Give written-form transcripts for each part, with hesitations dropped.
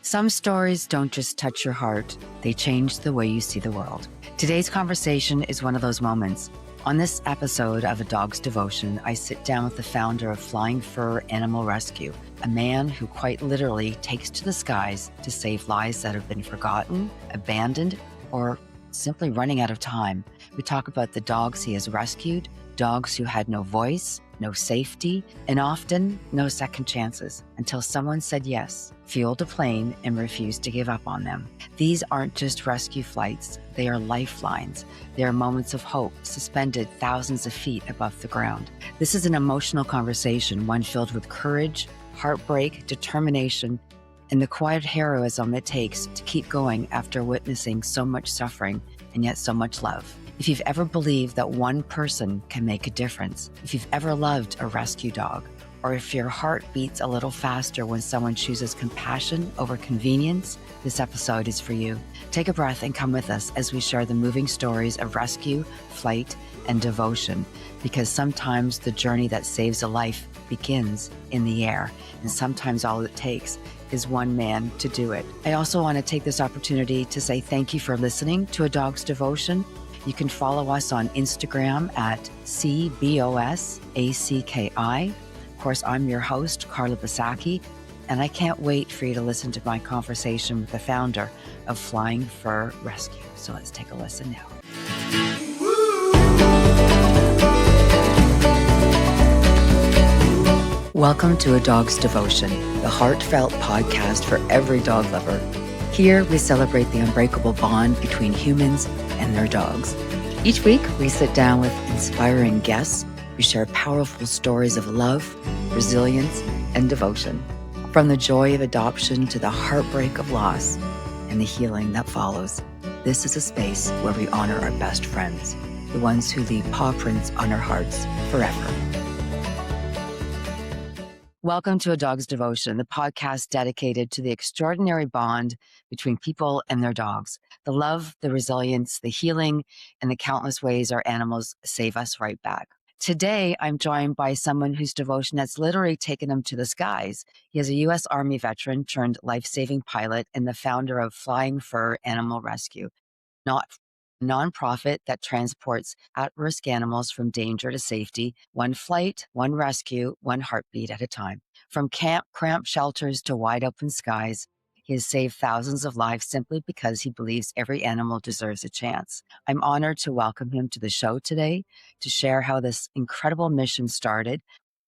Some stories don't just touch your heart, they change the way you see the world. Today's conversation is one of those moments. On this episode of A Dog's Devotion, I sit down with the founder of Flying Fur Animal Rescue, a man who quite literally takes to the skies to save lives that have been forgotten, abandoned, or simply running out of time. We talk about the dogs he has rescued, dogs who had no voice, no safety, and often no second chances until someone said yes, fueled a plane, and refused to give up on them. These aren't just rescue flights, they are lifelines. They are moments of hope, suspended thousands of feet above the ground. This is an emotional conversation, one filled with courage, heartbreak, determination, and the quiet heroism it takes to keep going after witnessing so much suffering and yet so much love. If you've ever believed that one person can make a difference, if you've ever loved a rescue dog, or if your heart beats a little faster when someone chooses compassion over convenience, this episode is for you. Take a breath and come with us as we share the moving stories of rescue, flight, and devotion, because sometimes the journey that saves a life begins in the air, and sometimes all it takes is one man to do it. I also want to take this opportunity to say thank you for listening to A Dog's Devotion. You can follow us on Instagram at CBOSACKI. Of course, I'm your host, Carla, and I can't wait for you to listen to my conversation with the founder of Flying Fur Rescue. So let's take a listen now. Welcome to A Dog's Devotion, the heartfelt podcast for every dog lover. Here, we celebrate the unbreakable bond between humans and their dogs. Each week, we sit down with inspiring guests. We share powerful stories of love, resilience, and devotion. From the joy of adoption to the heartbreak of loss and the healing that follows. This is a space where we honor our best friends, the ones who leave paw prints on our hearts forever. Welcome to A Dog's Devotion, the podcast dedicated to the extraordinary bond between people and their dogs, the love, the resilience, the healing, and the countless ways our animals save us right back. Today, I'm joined by someone whose devotion has literally taken him to the skies. He is a U.S. Army veteran turned life-saving pilot and the founder of Flying Fur Animal Rescue, not a nonprofit that transports at-risk animals from danger to safety, one flight, one rescue, one heartbeat at a time. From cramped shelters to wide open skies, he has saved thousands of lives simply because he believes every animal deserves a chance. I'm honored to welcome him to the show today to share how this incredible mission started,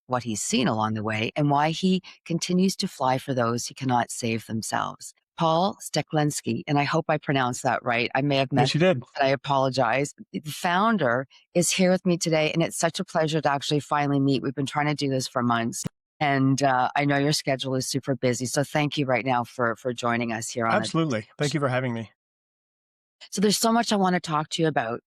what he's seen along the way, and why he continues to fly for those who cannot save themselves. Paul Steklinski, and I hope I pronounced that right. I may have Yes, messed you did. up, but I apologize. The founder is here with me today, and it's such a pleasure to actually finally meet. We've been trying to do this for months, and I know your schedule is super busy. So thank you right now for joining us here on it. Absolutely. Thank you for having me. So there's so much I want to talk to you about,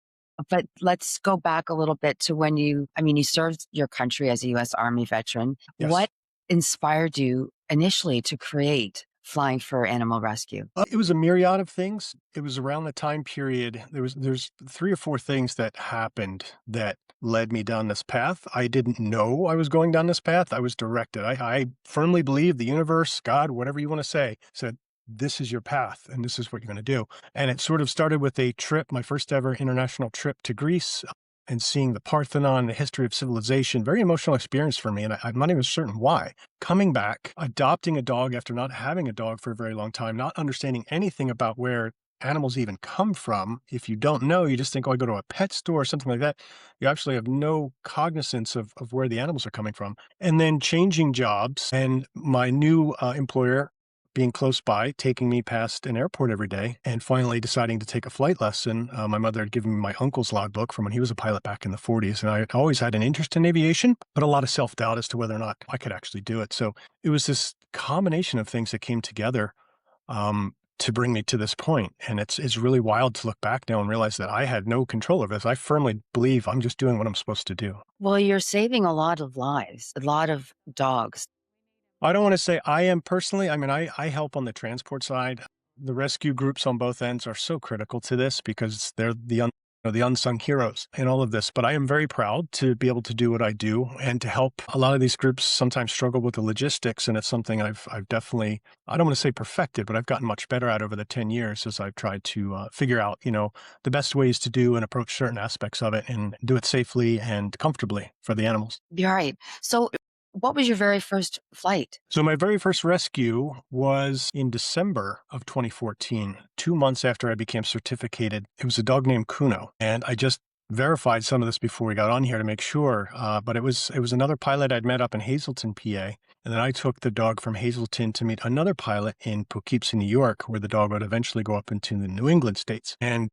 but let's go back a little bit to when you served your country as a U.S. Army veteran. Yes. What inspired you initially to create Flying Fur Animal Rescue? It was a myriad of things. It was around the time period. There's 3 or 4 things that happened that led me down this path. I didn't know I was going down this path. I was directed. I firmly believe the universe, God, whatever you want to say, said, this is your path and this is what you're going to do. And it sort of started with a trip, my first ever international trip to Greece, and seeing the Parthenon, the history of civilization. Very emotional experience for me, and I'm not even certain why. Coming back, adopting a dog after not having a dog for a very long time, not understanding anything about where animals even come from. If you don't know, you just think, oh, I go to a pet store or something like that. You actually have no cognizance of where the animals are coming from. And then changing jobs, and my new employer being close by, taking me past an airport every day, and finally deciding to take a flight lesson. My mother had given me my uncle's logbook from when he was a pilot back in the 40s, and I had always had an interest in aviation, but a lot of self-doubt as to whether or not I could actually do it. So it was this combination of things that came together to bring me to this point. And it's really wild to look back now and realize that I had no control over this. I firmly believe I'm just doing what I'm supposed to do. Well, you're saving a lot of lives, a lot of dogs. I don't want to say I am personally. I mean, I help on the transport side. The rescue groups on both ends are so critical to this because they're the the unsung heroes in all of this. But I am very proud to be able to do what I do and to help a lot of these groups sometimes struggle with the logistics. And it's something I've definitely, I don't want to say perfected, but I've gotten much better at over the 10 years as I've tried to figure out, the best ways to do and approach certain aspects of it and do it safely and comfortably for the animals. You're right. So, what was your very first flight? So my very first rescue was in December of 2014, 2 months after I became certificated. It was a dog named Kuno, and I just verified some of this before we got on here to make sure. But it was another pilot I'd met up in Hazleton, PA, and then I took the dog from Hazleton to meet another pilot in Poughkeepsie, New York, where the dog would eventually go up into the New England states. And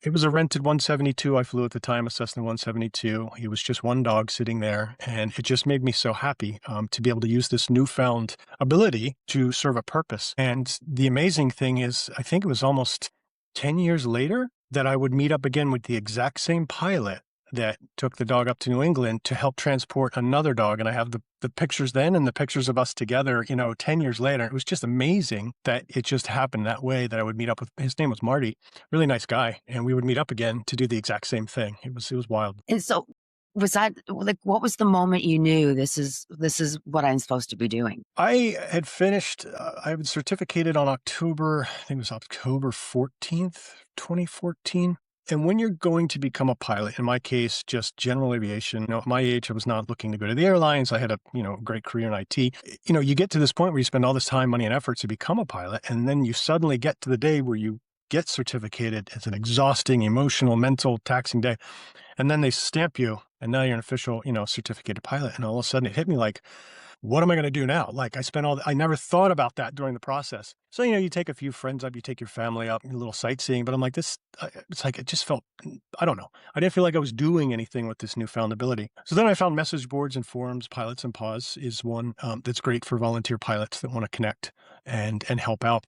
it was a rented 172. I flew at the time, a Cessna 172. He was just one dog sitting there, and it just made me so happy to be able to use this newfound ability to serve a purpose. And the amazing thing is, I think it was almost 10 years later that I would meet up again with the exact same pilot that took the dog up to New England to help transport another dog. And I have the pictures then and the pictures of us together, 10 years later. It was just amazing that it just happened that way, that I would meet up with, his name was Marty, really nice guy. And we would meet up again to do the exact same thing. It was wild. And so, was that like what was the moment you knew this is what I'm supposed to be doing? I had finished, I was certificated on October, I think it was October 14th, 2014. And when you're going to become a pilot, in my case, just general aviation, at my age, I was not looking to go to the airlines. I had a, great career in IT. You get to this point where you spend all this time, money, and effort to become a pilot. And then you suddenly get to the day where you get certificated. It's an exhausting, emotional, mental, taxing day. And then they stamp you, and now you're an official, certificated pilot. And all of a sudden it hit me like, what am I going to do now? Like I never thought about that during the process. So, you take a few friends up, you take your family up, a little sightseeing, but I'm like, it's like, it just felt, I don't know. I didn't feel like I was doing anything with this newfound ability. So then I found message boards and forums. Pilots and Paws is one that's great for volunteer pilots that want to connect and help out.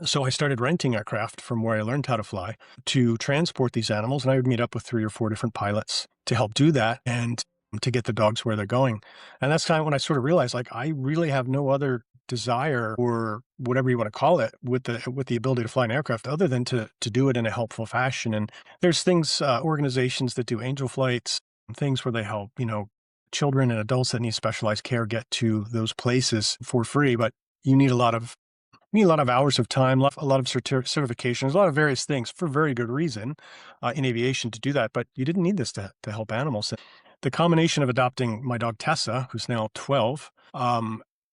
So I started renting aircraft from where I learned how to fly to transport these animals. And I would meet up with 3 or 4 different pilots to help do that and to get the dogs where they're going. And that's kind of when I sort of realized, like, I really have no other desire, or whatever you want to call it, with the ability to fly an aircraft, other than to do it in a helpful fashion. And there's things, organizations that do angel flights, things where they help, children and adults that need specialized care get to those places for free. But you need a lot of hours of time, a lot of certifications, a lot of various things for very good reason in aviation to do that. But you didn't need this to help animals. The combination of adopting my dog Tessa, who's now 12,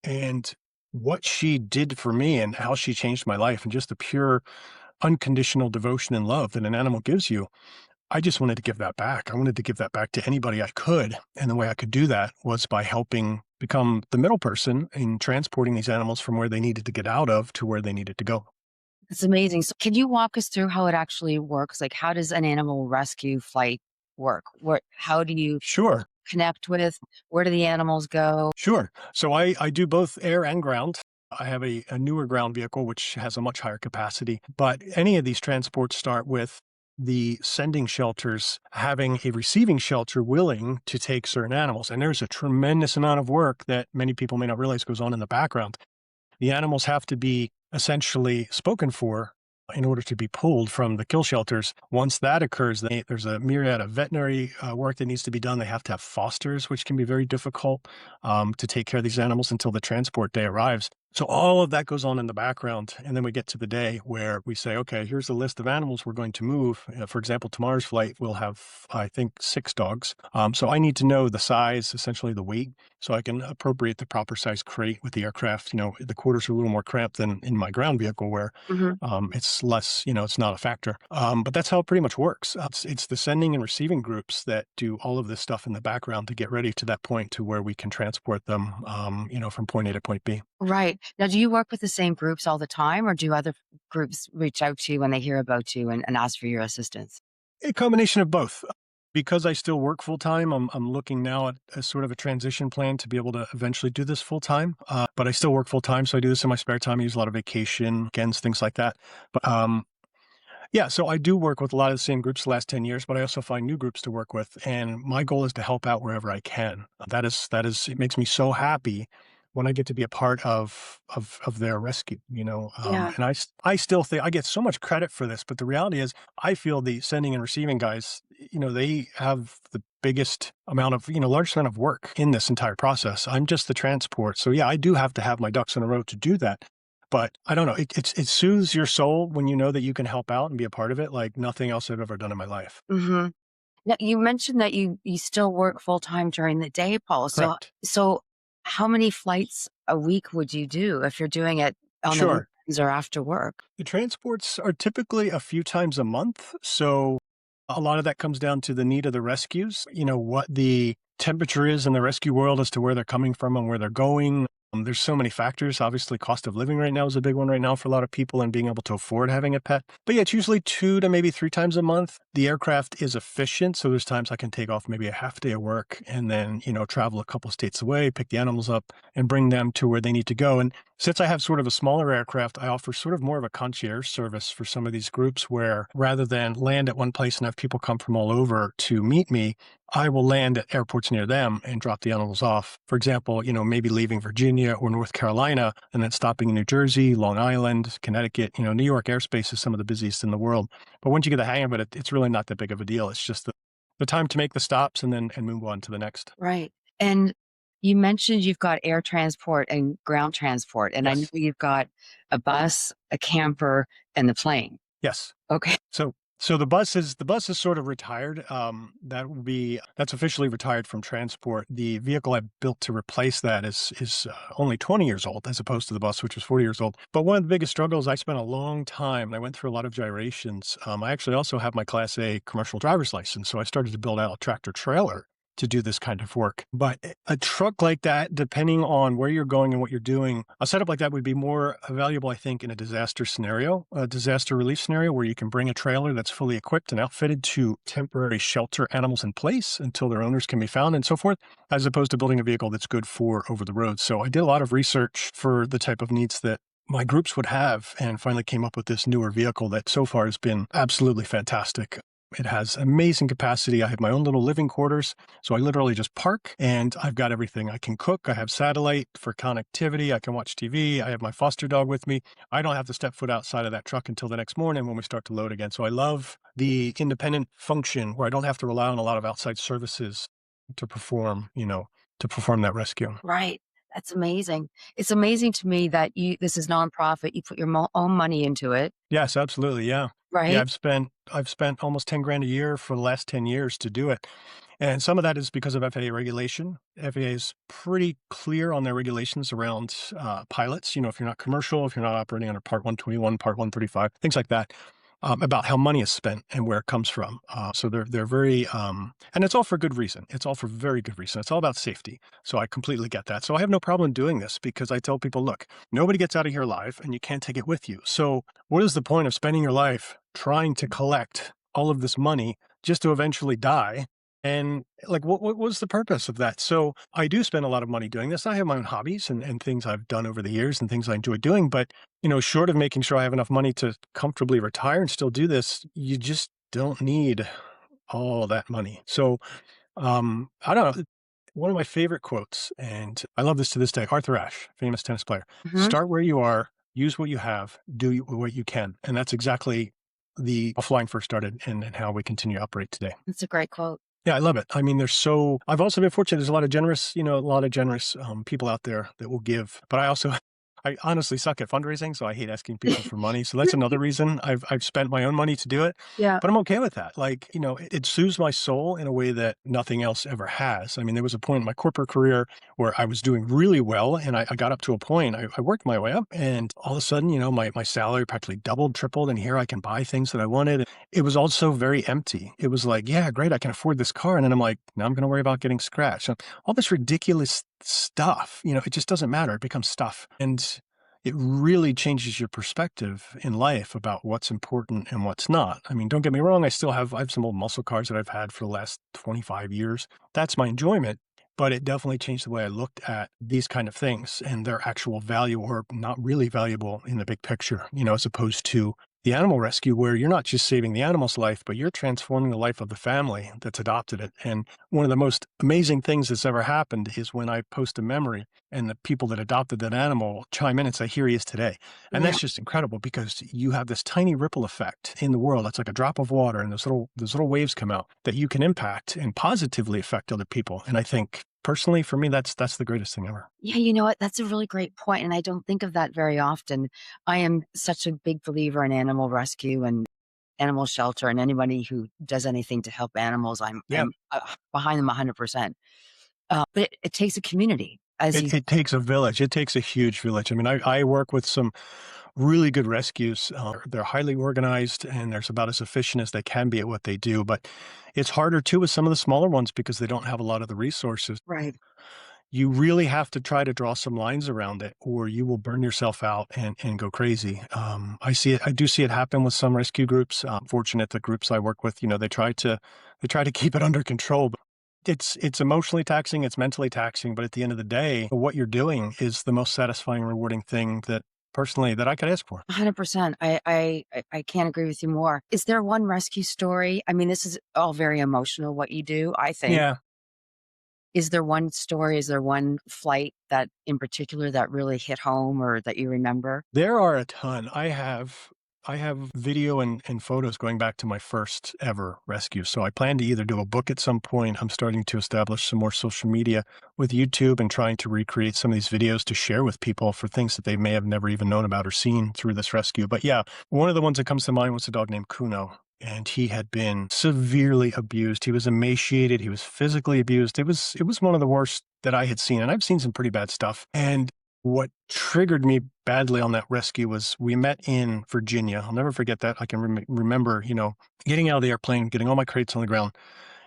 and what she did for me and how she changed my life, and just the pure unconditional devotion and love that an animal gives you, I just wanted to give that back. I wanted to give that back to anybody I could. And the way I could do that was by helping become the middle person in transporting these animals from where they needed to get out of to where they needed to go. It's amazing. So, can you walk us through how it actually works? Like, how does an animal rescue flight work? How do you Sure. connect with? Where do the animals go? Sure. So I do both air and ground. I have a newer ground vehicle, which has a much higher capacity. But any of these transports start with the sending shelters having a receiving shelter willing to take certain animals. And there's a tremendous amount of work that many people may not realize goes on in the background. The animals have to be essentially spoken for in order to be pulled from the kill shelters. Once that occurs, there's a myriad of veterinary work that needs to be done. They have to have fosters, which can be very difficult to take care of these animals until the transport day arrives. So all of that goes on in the background. And then we get to the day where we say, okay, here's a list of animals we're going to move. For example, tomorrow's flight will have, I think, 6 dogs. So I need to know the size, essentially the weight, so I can appropriate the proper size crate with the aircraft. The quarters are a little more cramped than in my ground vehicle, where it's less, it's not a factor. But that's how it pretty much works. It's the sending and receiving groups that do all of this stuff in the background to get ready to that point to where we can transport them, from point A to point B. Right. Now, do you work with the same groups all the time, or do other groups reach out to you when they hear about you and ask for your assistance? A combination of both. Because I still work full time, I'm looking now at a sort of a transition plan to be able to eventually do this full time. But I still work full time, so I do this in my spare time. I use a lot of vacation, weekends, things like that. But yeah, so I do work with a lot of the same groups the last 10 years, but I also find new groups to work with. And my goal is to help out wherever I can. That is, it makes me so happy when I get to be a part of their rescue, Yeah. and I still think I get so much credit for this, but the reality is I feel the sending and receiving guys, they have the biggest amount of, largest amount of work in this entire process. I'm just the transport. So yeah, I do have to have my ducks in a row to do that. But I don't know, it soothes your soul when you know that you can help out and be a part of it like nothing else I've ever done in my life. Mhm. Now, you mentioned that you still work full time during the day, Paul. Correct. So how many flights a week would you do if you're doing it on the Sure. weekends or after work? The transports are typically a few times a month. So a lot of that comes down to the need of the rescues, what the temperature is in the rescue world as to where they're coming from and where they're going. There's so many factors. Obviously, cost of living right now is a big one right now for a lot of people and being able to afford having a pet. But yeah, it's usually 2 to maybe 3 times a month. The aircraft is efficient. So there's times I can take off maybe a half day of work and then, travel a couple states away, pick the animals up and bring them to where they need to go. And since I have sort of a smaller aircraft, I offer sort of more of a concierge service for some of these groups where rather than land at one place and have people come from all over to meet me, I will land at airports near them and drop the animals off. For example, maybe leaving Virginia or North Carolina and then stopping in New Jersey, Long Island, Connecticut. New York airspace is some of the busiest in the world. But once you get the hang of it, it's really not that big of a deal. It's just the time to make the stops and then and move on to the next. Right. And you mentioned you've got air transport and ground transport, and I know Yes. you've got a bus, a camper, and the plane. Yes. Okay. So the bus is sort of retired. That's officially retired from transport. The vehicle I built to replace that is only 20 years old as opposed to the bus, which was 40 years old. But one of the biggest struggles, I spent a long time and I went through a lot of gyrations. I actually also have my Class A commercial driver's license, so I started to build out a tractor trailer to do this kind of work. But a truck like that, depending on where you're going and what you're doing, a setup like that would be more valuable, I think, in a disaster scenario, a disaster relief scenario where you can bring a trailer that's fully equipped and outfitted to temporarily shelter animals in place until their owners can be found and so forth, as opposed to building a vehicle that's good for over the road. So I did a lot of research for the type of needs that my groups would have and finally came up with this newer vehicle that so far has been absolutely fantastic. It has amazing capacity. I have my own little living quarters. So I literally just park and I've got everything. I can cook. I have satellite for connectivity. I can watch TV. I have my foster dog with me. I don't have to step foot outside of that truck until the next morning when we start to load again. So I love the independent function where I don't have to rely on a lot of outside services to perform, to perform that rescue. Right. That's amazing. It's amazing to me that this is nonprofit. You put your own money into it, Yes, absolutely. Yeah. Yeah, right? I've spent almost 10 grand a year for the last 10 years to do it. And some of that is because of FAA regulation. FAA is pretty clear on their regulations around pilots. If you're not commercial, if you're not operating under Part 121, Part 135, things like that, about how money is spent and where it comes from. So they're very, and it's all for good reason. It's all for very good reason. It's all about safety. So I completely get that. So I have no problem doing this because I tell people, look, nobody gets out of here alive and you can't take it with you. So what is the point of spending your life trying to collect all of this money just to eventually die? And like, what was the purpose of that? So I do spend a lot of money doing this. I have my own hobbies and things I've done over the years and things I enjoy doing. But, short of making sure I have enough money to comfortably retire and still do this, you just don't need all that money. So I don't know. One of my favorite quotes, and I love this to this day, Arthur Ashe, famous tennis player, Hmm. start where you are, use what you have, do what you can. And that's exactly the how flying first started and how we continue to operate today. It's a great quote. Yeah, I love it. I mean, I've also been fortunate. There's a lot of generous people out there that will give, but I honestly suck at fundraising. So I hate asking people for money. So that's another reason I've spent my own money to do it, Yeah. but I'm okay with that. Like, it soothes my soul in a way that nothing else ever has. I mean, there was a point in my corporate career where I was doing really well and I got up to a point, I worked my way up and all of a sudden, my salary practically doubled, tripled, and here I can buy things that I wanted. It was also very empty. It was like, yeah, great, I can afford this car. And then I'm like, now I'm going to worry about getting scratched. All this ridiculous stuff, it just doesn't matter. It becomes stuff. And it really changes your perspective in life about what's important and what's not. I mean, don't get me wrong. I have some old muscle cars that I've had for the last 25 years. That's my enjoyment. But it definitely changed the way I looked at these kind of things and their actual value or not really valuable in the big picture, as opposed to the animal rescue where you're not just saving the animal's life, but you're transforming the life of the family that's adopted it. And one of the most amazing things that's ever happened is when I post a memory and the people that adopted that animal chime in and say, here he is today. And Yeah. that's just incredible because you have this tiny ripple effect in the world. It's like a drop of water and those little waves come out that you can impact and positively affect other people. And I think personally for me, that's the greatest thing ever. Yeah, you know what? That's a really great point, and I don't think of that very often. I am such a big believer in animal rescue and animal shelter, and anybody who does anything to help animals, Yeah. I'm behind them 100%. But it takes a community, as you. It takes a village. It takes a huge village. I mean, I work with some really good rescues. They're highly organized and they're about as efficient as they can be at what they do. But it's harder too with some of the smaller ones because they don't have a lot of the resources. Right. You really have to try to draw some lines around it or you will burn yourself out and go crazy. I do see it happen with some rescue groups. Fortunate the groups I work with, they try to keep it under control. But it's emotionally taxing, it's mentally taxing, but at the end of the day, what you're doing is the most satisfying, rewarding thing that personally that I could ask for. 100%. I can't agree with you more. Is there one rescue story? I mean, this is all very emotional, what you do, I think. Yeah. Is there one story, is there one flight that in particular that really hit home or that you remember? There are a ton. I have video and photos going back to my first ever rescue. So I plan to either do a book at some point. I'm starting to establish some more social media with YouTube and trying to recreate some of these videos to share with people for things that they may have never even known about or seen through this rescue. But yeah, one of the ones that comes to mind was a dog named Kuno. And he had been severely abused. He was emaciated. He was physically abused. It was one of the worst that I had seen. And I've seen some pretty bad stuff. And what triggered me badly on that rescue was we met in Virginia. I'll never forget that. I can remember, getting out of the airplane, getting all my crates on the ground.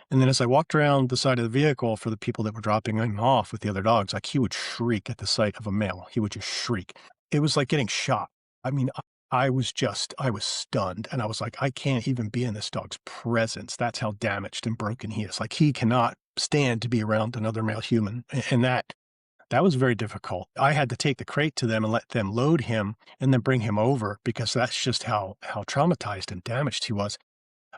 And then as I walked around the side of the vehicle for the people that were dropping him off with the other dogs, like he would shriek at the sight of a male. He would just shriek. It was like getting shot. I mean, I was stunned and I was like, I can't even be in this dog's presence. That's how damaged and broken he is. Like he cannot stand to be around another male human. And that was very difficult. I had to take the crate to them and let them load him and then bring him over because that's just how traumatized and damaged he was.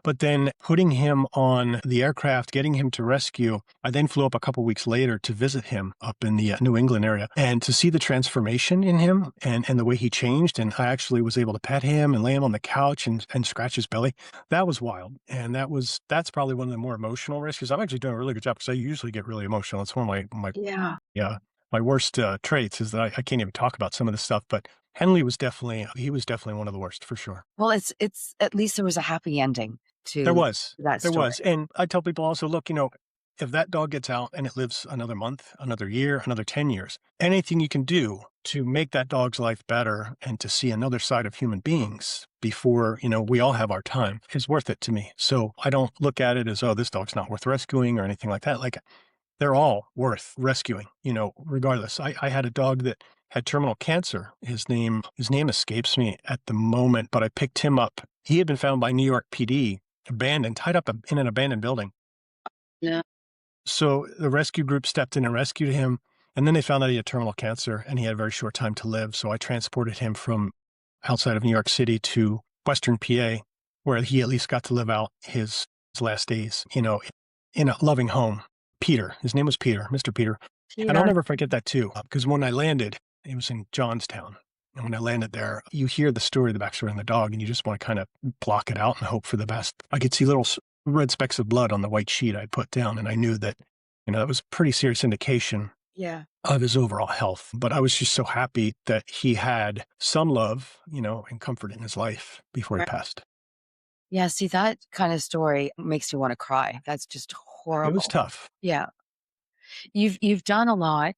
But then putting him on the aircraft, getting him to rescue, I then flew up a couple weeks later to visit him up in the New England area and to see the transformation in him and the way he changed. And I actually was able to pet him and lay him on the couch and scratch his belly. That was wild. And that's probably one of the more emotional rescues. I'm actually doing a really good job because I usually get really emotional. It's one of my Yeah. yeah, my worst traits is that I can't even talk about some of this stuff. But Henley he was definitely one of the worst for sure. Well, it's at least there was a happy ending There to was. that There story. was. And I tell people also, look, if that dog gets out and it lives another month, another year, another 10 years, anything you can do to make that dog's life better and to see another side of human beings before, we all have our time is worth it to me. So I don't look at it as, oh, this dog's not worth rescuing or anything like that. Like they're all worth rescuing, regardless. I had a dog that had terminal cancer. His name escapes me at the moment, but I picked him up. He had been found by New York PD, abandoned, tied up in an abandoned building. Yeah. So the rescue group stepped in and rescued him. And then they found out he had terminal cancer and he had a very short time to live. So I transported him from outside of New York City to Western PA, where he at least got to live out his last days, in a loving home. Peter, his name was Peter, Mr. Peter. And I'll Yeah. never forget that too, because when I landed, it was in Johnstown. And when I landed there, you hear the backstory on the dog, and you just want to kind of block it out and hope for the best. I could see little red specks of blood on the white sheet I put down, and I knew that, that was a pretty serious indication Yeah. of his overall health. But I was just so happy that he had some love, and comfort in his life before he Right. passed. Yeah, see, that kind of story makes you wanna cry. That's just It was horrible. tough. Yeah. You've done a lot.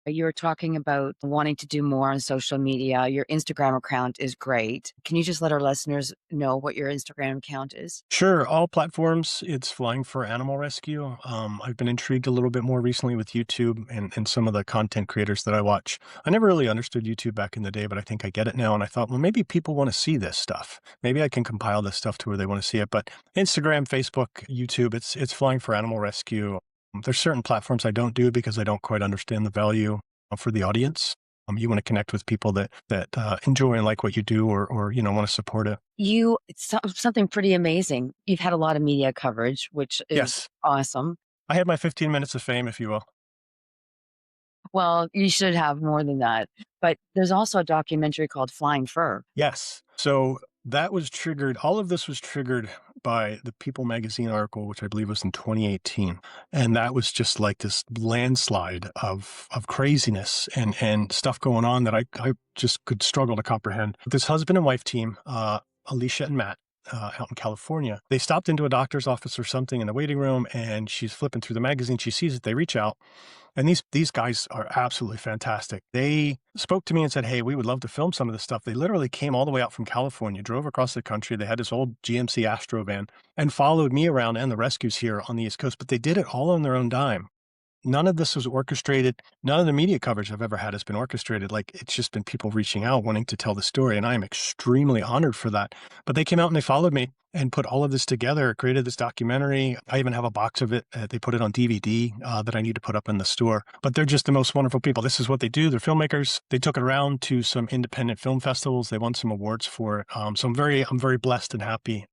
You were talking about wanting to do more on social media. Your Instagram account is great. Can you just let our listeners know what your Instagram account is? Sure, all platforms. It's Flying for Animal Rescue. I've been intrigued a little bit more recently with YouTube and some of the content creators that I watch. I never really understood YouTube back in the day, but I think I get it now. And I thought, well, maybe people want to see this stuff. Maybe I can compile this stuff to where they want to see it. But Instagram, Facebook, YouTube, it's Flying for Animal Rescue. There's certain platforms I don't do because I don't quite understand the value for the audience. You want to connect with people that enjoy and like what you do, or want to support it. It's something pretty amazing. You've had a lot of media coverage, which is Yes, awesome. I had my 15 minutes of fame, if you will. Well, you should have more than that. But there's also a documentary called Flying Fur. Yes. So that was triggered. All of this was triggered by the People magazine article, which I believe was in 2018. And that was just like this landslide of craziness and stuff going on that I just could struggle to comprehend. This husband and wife team, Alicia and Matt, out in California, they stopped into a doctor's office or something in the waiting room, and she's flipping through the magazine. She sees it. They reach out, and these guys are absolutely fantastic. They spoke to me and said, "Hey, we would love to film some of this stuff." They literally came all the way out from California, drove across the country. They had this old GMC Astro van and followed me around and the rescues here on the East Coast, but they did it all on their own dime. None of this was orchestrated. None of the media coverage I've ever had has been orchestrated. Like, it's just been people reaching out, wanting to tell the story, and I am extremely honored for that. But they came out and they followed me and put all of this together, created this documentary. I even have a box of it. They put it on DVD that I need to put up in the store. But they're just the most wonderful people. This is what they do. They're filmmakers. They took it around to some independent film festivals. They won some awards for it. So I'm very blessed and happy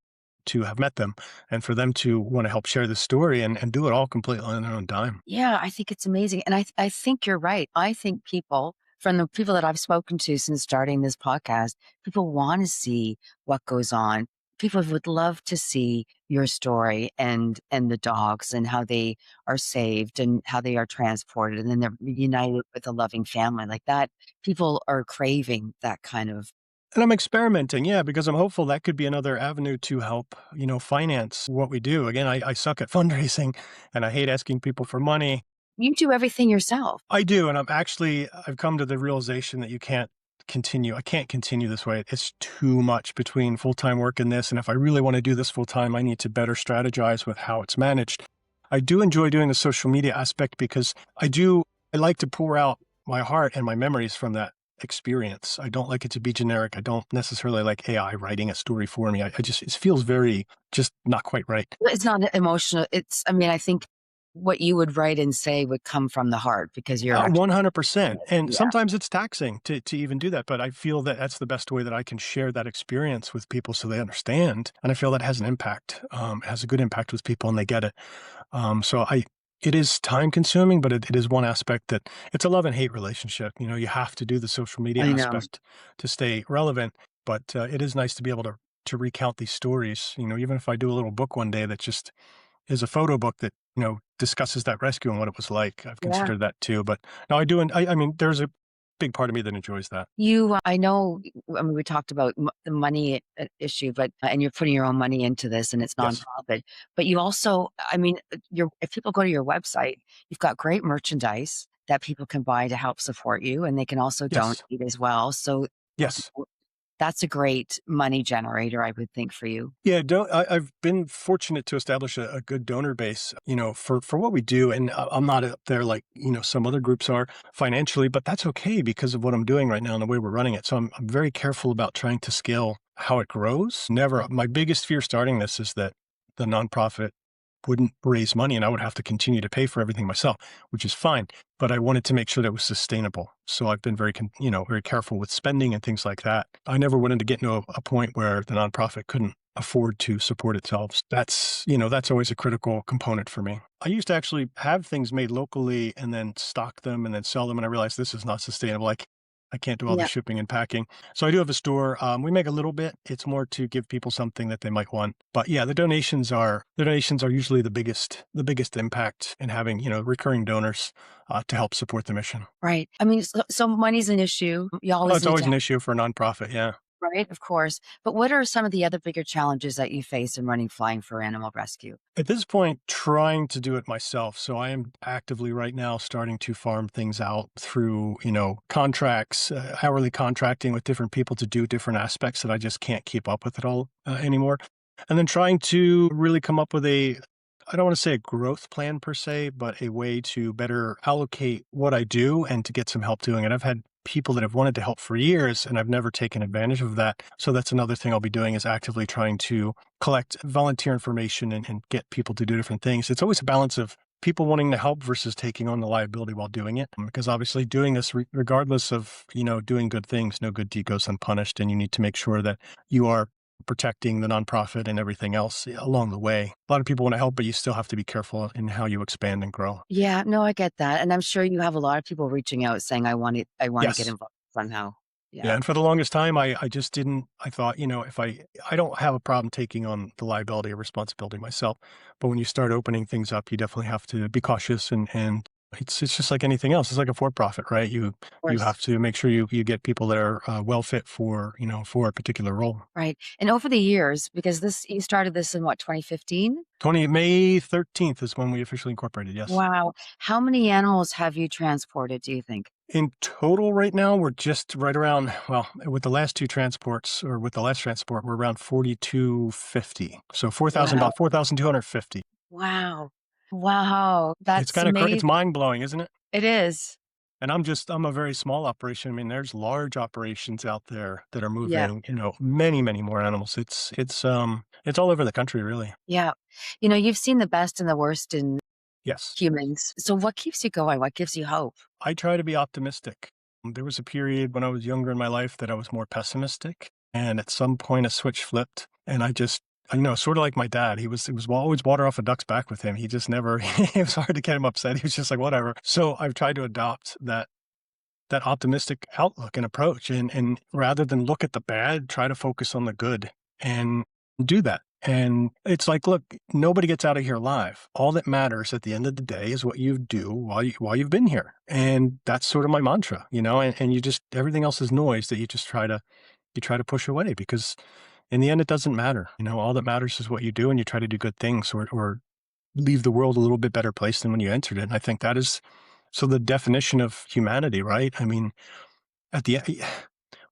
to have met them, and for them to want to help share the story and do it all completely on their own dime. Yeah, I think it's amazing. And I think you're right. I think people, from the people that I've spoken to since starting this podcast, people want to see what goes on. People would love to see your story and the dogs and how they are saved and how they are transported and then they're united with a loving family like that. People are craving that kind of. And I'm experimenting, yeah, because I'm hopeful that could be another avenue to help, finance what we do. Again, I suck at fundraising and I hate asking people for money. You do everything yourself. I do, and I've come to the realization that you can't continue. I can't continue this way. It's too much between full-time work and this. And if I really want to do this full-time, I need to better strategize with how it's managed. I do enjoy doing the social media aspect because I like to pour out my heart and my memories from that experience. I don't like it to be generic. I don't necessarily like AI writing a story for me. It feels very, just not quite right. It's not emotional. I mean, I think what you would write and say would come from the heart because you're actually. 100%. And Yeah. sometimes it's taxing to even do that. But I feel that that's the best way that I can share that experience with people so they understand. And I feel that has an impact. It has a good impact with people and they get it. It is time consuming, but it is one aspect that it's a love and hate relationship. You have to do the social media I know. aspect to stay relevant. But it is nice to be able to recount these stories. Even if I do a little book one day that just is a photo book that, discusses that rescue and what it was like. I've Yeah. considered that too, but no, I do. And I mean, there's a big part of me that enjoys that. I know, I mean, we talked about the money issue, but, and you're putting your own money into this and it's Yes. nonprofit, but you also, I mean, if people go to your website, you've got great merchandise that people can buy to help support you and they can also donate Yes. as well. So Yes. that's a great money generator, I would think, for you. Yeah, I've been fortunate to establish a good donor base, for what we do. And I'm not up there like, some other groups are financially, but that's okay because of what I'm doing right now and the way we're running it. So I'm very careful about trying to scale how it grows. My biggest fear starting this is that the nonprofit wouldn't raise money and I would have to continue to pay for everything myself, which is fine. But I wanted to make sure that it was sustainable. So I've been very, very careful with spending and things like that. I never wanted to get to a point where the nonprofit couldn't afford to support itself. That's always a critical component for me. I used to actually have things made locally and then stock them and then sell them. And I realized this is not sustainable. I can't do all the Yeah. shipping and packing. So I do have a store. We make a little bit. It's more to give people something that they might want. But yeah, the donations are usually the biggest impact in having, recurring donors to help support the mission. Right. I mean, so money's an issue. You Oh, always it's need always to, an issue for a nonprofit. Yeah. right? Of course. But what are some of the other bigger challenges that you face in running Flying for Animal Rescue? At this point, trying to do it myself. So I am actively right now starting to farm things out through, contracts, hourly contracting with different people to do different aspects that I just can't keep up with it all anymore. And then trying to really come up with I don't want to say a growth plan per se, but a way to better allocate what I do and to get some help doing it. I've had people that have wanted to help for years and I've never taken advantage of that. So that's another thing I'll be doing is actively trying to collect volunteer information and get people to do different things. It's always a balance of people wanting to help versus taking on the liability while doing it. Because obviously doing this, regardless of, doing good things, no good deed goes unpunished. And you need to make sure that you are protecting the nonprofit and everything else along the way. A lot of people want to help, but you still have to be careful in how you expand and grow. Yeah, no, I get that, and I'm sure you have a lot of people reaching out saying, I wanna get Yes. involved somehow." Yeah, Yeah, and for the longest time, I just didn't. I thought, if I don't have a problem taking on the liability or responsibility myself, but when you start opening things up, you definitely have to be cautious, and it's just like anything else. It's like a for profit, right? of You course. have to make sure you get people that are well fit for for a particular role. Right, and over the years, because this you started this in what, 2015? 20 May 13th is when we officially incorporated. Yes. Wow. How many animals have you transported, do you think? In total, right now, we're just right around, well, with the last two transports, or with the last transport, we're around 4,250. So 4,000, Wow. about 4,250. Wow. Wow, It's that's kind of it's amazing. mind blowing, isn't it? It is. And I'm a very small operation. I mean, there's large operations out there that are Yeah, moving, many, many more animals. It's all over the country, really. yeah. You've seen the best and the worst in Yes. humans, so what keeps you going? What gives you hope? I try to be optimistic. There was a period when I was younger in my life that I was more pessimistic, and at some point a switch flipped, and sort of like my dad. It was always water off a duck's back with him. He just never. It was hard to get him upset. He was just like whatever. So I've tried to adopt that optimistic outlook and approach, and rather than look at the bad, try to focus on the good and do that. And it's like, look, nobody gets out of here alive. All that matters at the end of the day is what you do while you've been here. And that's sort of my mantra, and you just, everything else is noise that you try to push away, because in the end it doesn't matter. All that matters is what you do, and you try to do good things, or leave the world a little bit better place than when you entered it. And I think that is so the definition of humanity, right? I mean, at the end,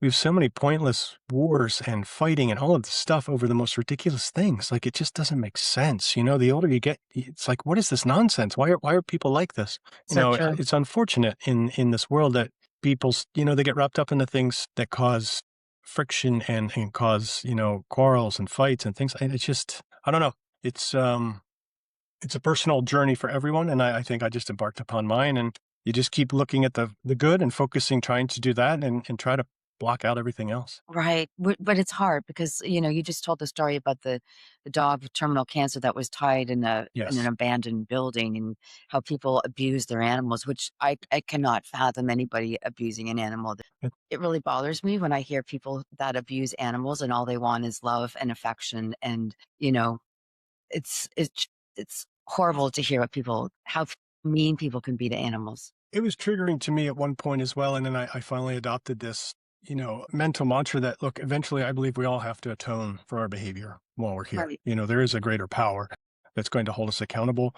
we have so many pointless wars and fighting and all of this stuff over the most ridiculous things. Like, it just doesn't make sense. The older you get, it's like, what is this nonsense? Why are people like this? So true. It's unfortunate in this world that they get wrapped up in the things that cause friction and cause, quarrels and fights and things. And it's just, I don't know. It's a personal journey for everyone, and I think I just embarked upon mine, and you just keep looking at the good and focusing, trying to do that, and try to block out everything else. Right, but it's hard because, you just told the story about the dog with terminal cancer that was tied in an Yes. abandoned building and how people abuse their animals, which I cannot fathom anybody abusing an animal. It It really bothers me when I hear people that abuse animals and all they want is love and affection and, it's horrible to hear how mean people can be to animals. it was triggering to me at one point as well, and then I finally adopted this, mental mantra that, look, eventually I believe we all have to atone for our behavior while we're here. Right. There is a greater power that's going to hold us accountable.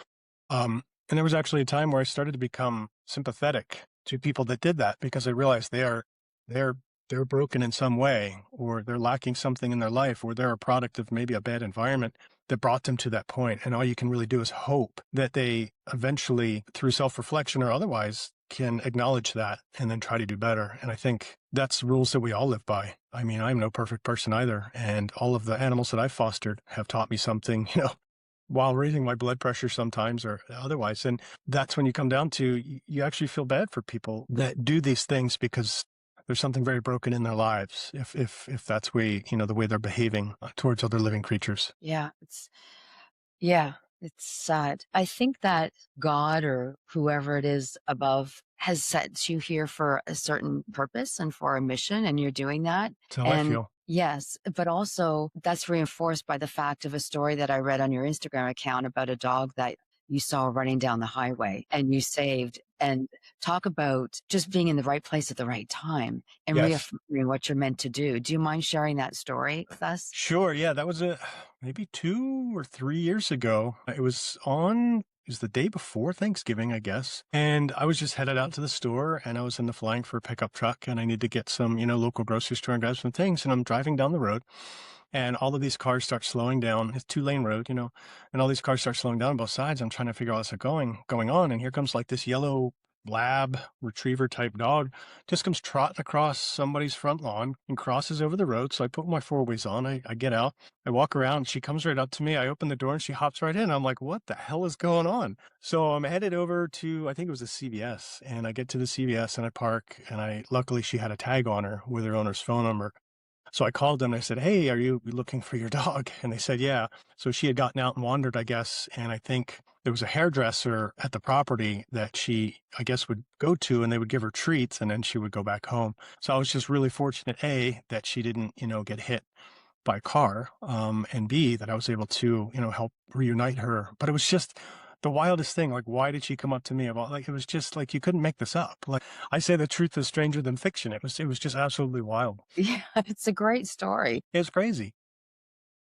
And there was actually a time where I started to become sympathetic to people that did that, because I realized they're they're broken in some way, or they're lacking something in their life, or they're a product of maybe a bad environment that brought them to that point. And all you can really do is hope that they eventually, through self-reflection or otherwise, can acknowledge that and then try to do better. And I think that's rules that we all live by. I mean, I'm no perfect person either. And all of the animals that I've fostered have taught me something, while raising my blood pressure sometimes or otherwise. And that's when you come down to, you actually feel bad for people that do these things, because there's something very broken in their lives if that's the way they're behaving towards other living creatures. Yeah, it's sad. I think that God or whoever it is above has sent you here for a certain purpose and for a mission, and you're doing that. That's how I And feel. yes, but also that's reinforced by the fact of a story that I read on your Instagram account about a dog that you saw running down the highway and you saved. And talk about just being in the right place at the right time and Yes. reaffirming what you're meant to do. Do you mind sharing that story with us? Sure. Yeah, that was maybe 2 or 3 years ago. It was the day before Thanksgiving, I guess. And I was just headed out to the store, and I was in the flying for a pickup truck, and I need to get some, local grocery store and grab some things. And I'm driving down the road, and all of these cars start slowing down. It's 2-lane road, and all these cars start slowing down on both sides. I'm trying to figure out what's going on. And here comes like this yellow lab retriever type dog, just comes trotting across somebody's front lawn and crosses over the road. So I put my four ways on. I get out, I walk around. She comes right up to me. I open the door and she hops right in. I'm like, what the hell is going on? So I'm headed over to, I think it was a CVS, and I get to the CVS and I park, and luckily she had a tag on her with her owner's phone number. So I called them and I said, hey, are you looking for your dog? And they said, yeah. So she had gotten out and wandered, I guess. And I think there was a hairdresser at the property that she, I guess, would go to, and they would give her treats and then she would go back home. So I was just really fortunate, A, that she didn't, get hit by a car, and B, that I was able to, help reunite her. But it was just the wildest thing. Like, why did she come up to me about, like, it was just like, you couldn't make this up. Like, I say the truth is stranger than fiction. It was just absolutely wild. Yeah, it's a great story. It's crazy.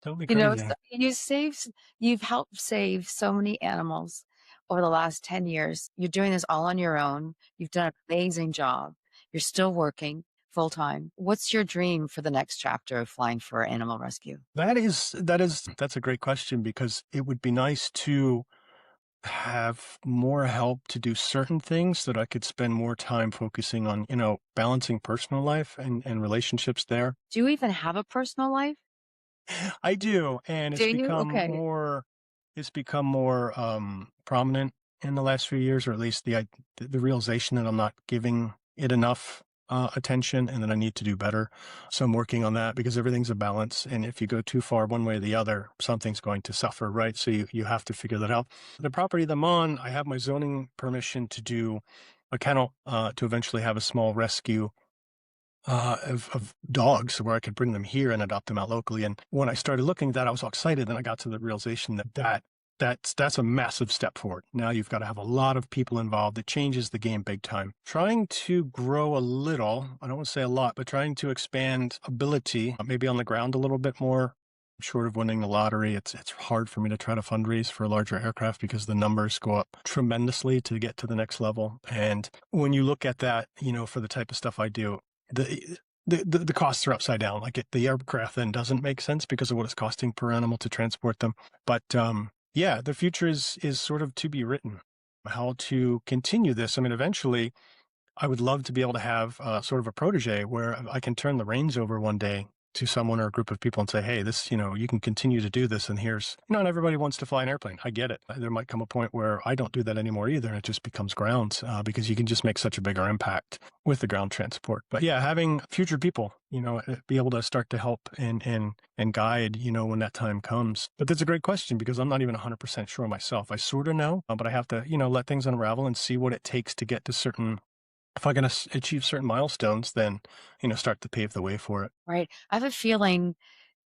Totally You know, so crazy. you've helped save so many animals over the last 10 years. You're doing this all on your own. You've done an amazing job. You're still working full time. What's your dream for the next chapter of Flying for Animal Rescue? That's a great question, because it would be nice to have more help to do certain things so that I could spend more time focusing on, balancing personal life and relationships there. Do you even have a personal life? I do, and Do you? Okay. it's become more prominent in the last few years, or at least the realization that I'm not giving it enough attention, and that I need to do better. So I'm working on that, because everything's a balance, and if you go too far one way or the other, something's going to suffer, right? So you have to figure that out. The property that I'm on, I have my zoning permission to do a kennel, to eventually have a small rescue of dogs where I could bring them here and adopt them out locally. And when I started looking at that, I was all excited. And I got to the realization that's a massive step forward. Now you've got to have a lot of people involved. It changes the game big time. Trying to grow a little, I don't want to say a lot, but trying to expand ability, maybe on the ground a little bit more. Short of winning the lottery, it's hard for me to try to fundraise for a larger aircraft, because the numbers go up tremendously to get to the next level. And when you look at that, for the type of stuff I do, the costs are upside down. Like, the aircraft then doesn't make sense because of what it's costing per animal to transport them. But yeah, the future is sort of to be written. How to continue this? I mean, eventually, I would love to be able to have sort of a protege where I can turn the reins over one day to someone or a group of people and say, hey, this, you can continue to do this. And here's, not everybody wants to fly an airplane. I get it. There might come a point where I don't do that anymore either. And it just becomes ground, because you can just make such a bigger impact with the ground transport. But yeah, having future people, be able to start to help and guide, when that time comes. But that's a great question, because I'm not even 100% sure myself. I sort of know, but I have to, let things unravel and see what it takes to get to certain, if I'm going to achieve certain milestones, then, start to pave the way for it. Right. I have a feeling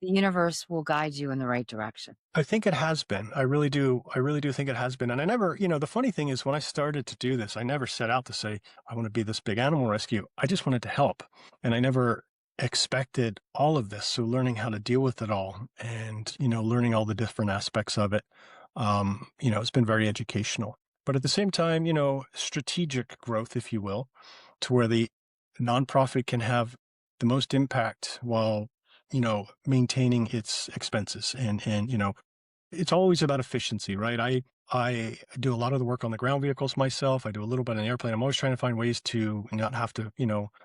the universe will guide you in the right direction. I think it has been. I really do. I really do think it has been. And I never, the funny thing is, when I started to do this, I never set out to say, I want to be this big animal rescue. I just wanted to help. And I never expected all of this. So learning how to deal with it all, and, learning all the different aspects of it, it's been very educational. But at the same time, strategic growth, if you will, to where the nonprofit can have the most impact while, maintaining its expenses. And, it's always about efficiency, right? I do a lot of the work on the ground vehicles myself. I do a little bit on the airplane. I'm always trying to find ways to not have to,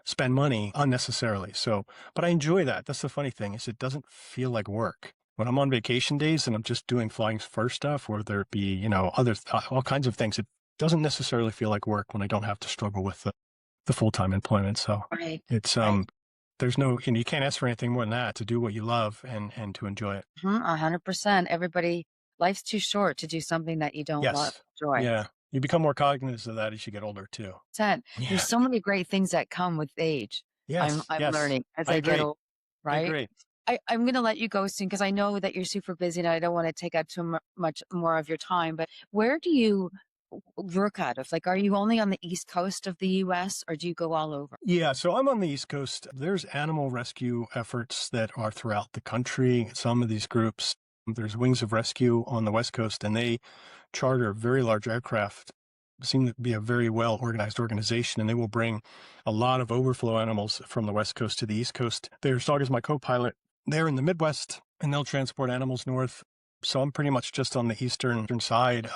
spend money unnecessarily. So, but I enjoy that. That's the funny thing, is it doesn't feel like work. When I'm on vacation days and I'm just doing flying first stuff, whether it be, all kinds of things, it doesn't necessarily feel like work when I don't have to struggle with the full-time employment. So Right. it's, Right. there's no, you can't ask for anything more than that, to do what you love and to enjoy it. 100%. Everybody, life's too short to do something that you don't love, Yes. joy. Yeah. You become more cognizant of that as you get older too. 100%. There's Yeah. so many great things that come with age. I'm Yes. I'm Yes. learning as I I get agree. old, I right? agree. I'm gonna let you go soon because I know that you're super busy and I don't want to take up too much more of your time. But where do you work out of? Like, are you only on the East Coast of the US or do you go all over? Yeah, so I'm on the East Coast. There's animal rescue efforts that are throughout the country. Some of these groups, there's Wings of Rescue on the West Coast, and they charter very large aircraft. Seem to be a very well organized organization, and they will bring a lot of overflow animals from the West Coast to the East Coast. There's Dog is my co-pilot. They're in the Midwest, and they'll transport animals north. So I'm pretty much just on the eastern side,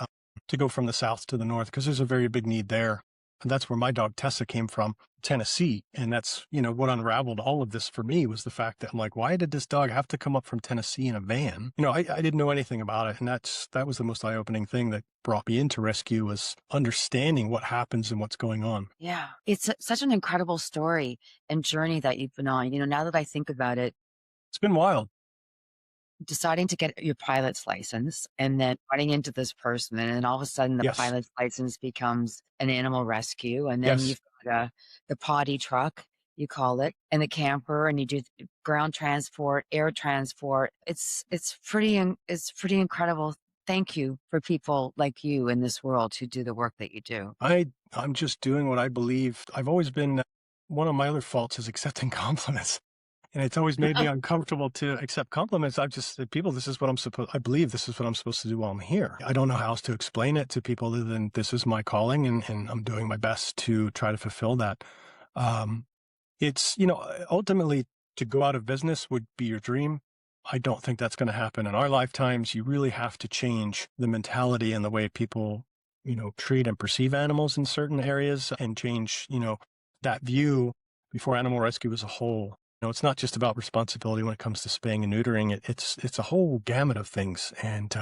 to go from the south to the north, because there's a very big need there. And that's where my dog Tessa came from, Tennessee. And that's, what unraveled all of this for me was the fact that I'm like, why did this dog have to come up from Tennessee in a van? I didn't know anything about it. And that was the most eye-opening thing that brought me into rescue was understanding what happens and what's going on. Yeah. It's such an incredible story and journey that you've been on. Now that I think about it, It's been wild. deciding to get your pilot's license and then running into this person, and then all of a sudden the Yes. pilot's license becomes an animal rescue, and then Yes. you've got the potty truck, you call it, and the camper, and you do ground transport, air transport. It's pretty incredible. Thank you for people like you in this world who do the work that you do. I'm just doing what I believe. I've always been one of my other faults is accepting compliments. And it's always made me uncomfortable to accept compliments. I've just said, people, I believe this is what I'm supposed to do while I'm here. I don't know how else to explain it to people other than this is my calling and I'm doing my best to try to fulfill that. Um, ultimately to go out of business would be your dream. I don't think that's going to happen in our lifetimes. You really have to change the mentality and the way people, treat and perceive animals in certain areas and change, that view before animal rescue as a whole. It's not just about responsibility when it comes to spaying and neutering. It's a whole gamut of things. And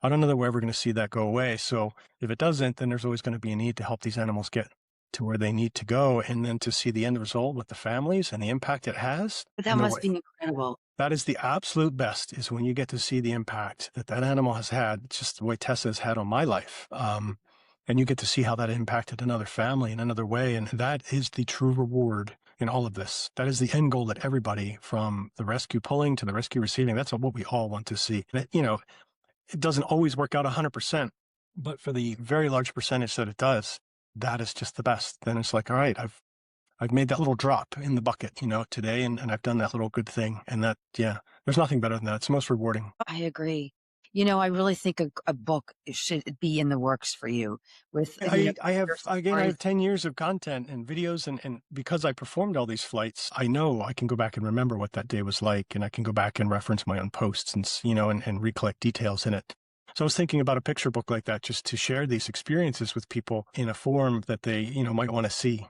I don't know that we're ever going to see that go away. So if it doesn't, then there's always going to be a need to help these animals get to where they need to go. And then to see the end result with the families and the impact it has But that and the must way be incredible. that is the absolute best is when you get to see the impact that that animal has had, just the way Tessa has had on my life. And you get to see how that impacted another family in another way. And that is the true reward in all of this. That is the end goal that everybody from the rescue pulling to the rescue receiving, that's what we all want to see. And it doesn't always work out 100%, but for the very large percentage that it does, that is just the best. Then it's like, all right, I've made that little drop in the bucket, today, and I've done that little good thing. And that, yeah, there's nothing better than that. It's most rewarding. I agree. I really think a book should be in the works for you with, I your have, again, I stories. have 10 years of content and videos. And because I performed all these flights, I know I can go back and remember what that day was like. And I can go back and reference my own posts and recollect details in it. So I was thinking about a picture book like that just to share these experiences with people in a form that they, might want to see.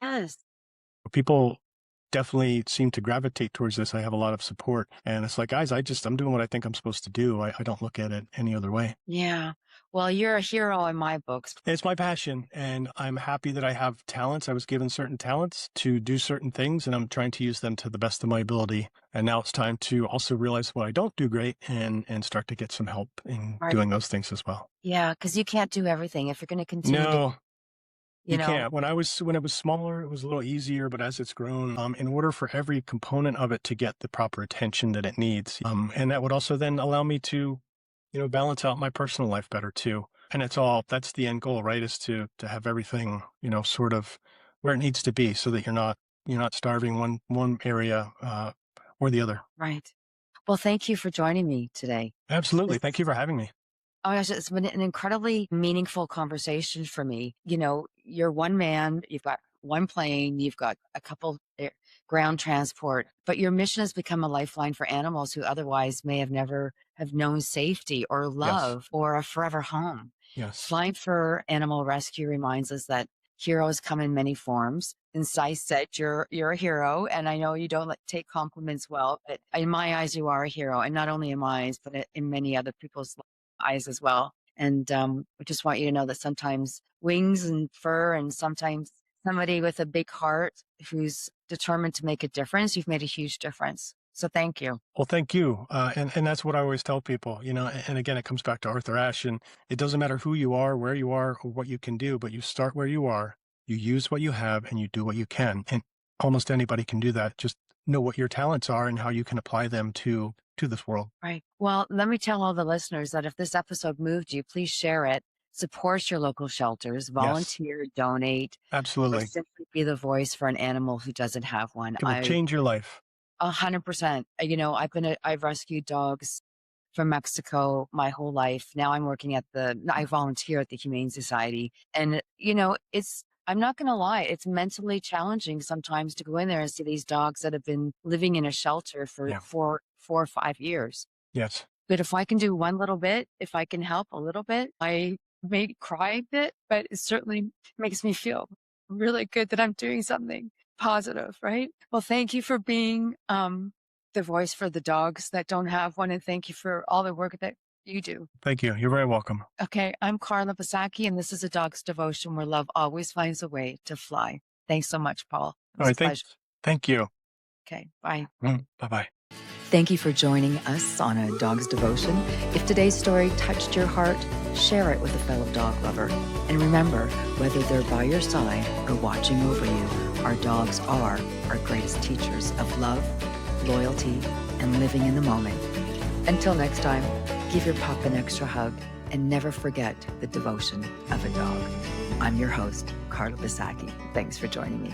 Yes. People definitely seem to gravitate towards this. I have a lot of support. And it's like, guys, I'm doing what I think I'm supposed to do. I don't look at it any other way. Yeah. Well, you're a hero in my books. It's my passion, and I'm happy that I have talents. I was given certain talents to do certain things, and I'm trying to use them to the best of my ability. And now it's time to also realize what I don't do great and start to get some help in Right. doing those things as well. Yeah, because you can't do everything if you're going to continue to, No, you you know, can't. When it was smaller, it was a little easier, but as it's grown, in order for every component of it to get the proper attention that it needs, and that would also then allow me to, balance out my personal life better too. And that's the end goal, right? Is to have everything, sort of where it needs to be so that you're not starving one area, or the other. right. Well, thank you for joining me today. Absolutely. This Thank you for having me. Oh my gosh, it's been an incredibly meaningful conversation for me. You're one man, you've got one plane, you've got a couple ground transport, but your mission has become a lifeline for animals who otherwise may have never have known safety or Yes. love or a forever home. Yes. Flying for animal rescue reminds us that heroes come in many forms. And Sai said, you're a hero, and I know you don't take compliments well, but in my eyes, you are a hero, and not only in my eyes, but in many other people's eyes as well. And I just want you to know that sometimes wings and fur, and sometimes somebody with a big heart who's determined to make a difference, you've made a huge difference. So thank you. Well, thank you. And that's what I always tell people, and again, it comes back to Arthur Ashe, and it doesn't matter who you are, where you are, or what you can do, but you start where you are, you use what you have, and you do what you can. And almost anybody can do that. Just know what your talents are and how you can apply them to this world. Right. Well, let me tell all the listeners that if this episode moved you, please share it. Support your local shelters, Yes, volunteer, donate, or absolutely. simply be the voice for an animal who doesn't have one. It will change your life. 100%. I've rescued dogs from Mexico my whole life. Now I volunteer at the Humane Society. And, I'm not going to lie, it's mentally challenging sometimes to go in there and see these dogs that have been living in a shelter for Yeah. 4 or 5 years. Yes. But if I can do one little bit, if I can help a little bit, I maybe cry a bit, but it certainly makes me feel really good that I'm doing something positive, right? Well, thank you for being the voice for the dogs that don't have one, and thank you for all the work that you do. Thank you. You're very welcome. Okay, I'm Carla Basaki, and this is a Dog's Devotion where love always finds a way to fly. Thanks so much, Paul. It All was a right. pleasure. Thank you. Okay, bye. Bye-bye. Thank you for joining us on a Dog's Devotion. If today's story touched your heart, share it with a fellow dog lover. And remember, whether they're by your side or watching over you, our dogs are our greatest teachers of love, loyalty, and living in the moment. Until next time, give your pup an extra hug and never forget the devotion of a dog. I'm your host, Carla Basaki. Thanks for joining me.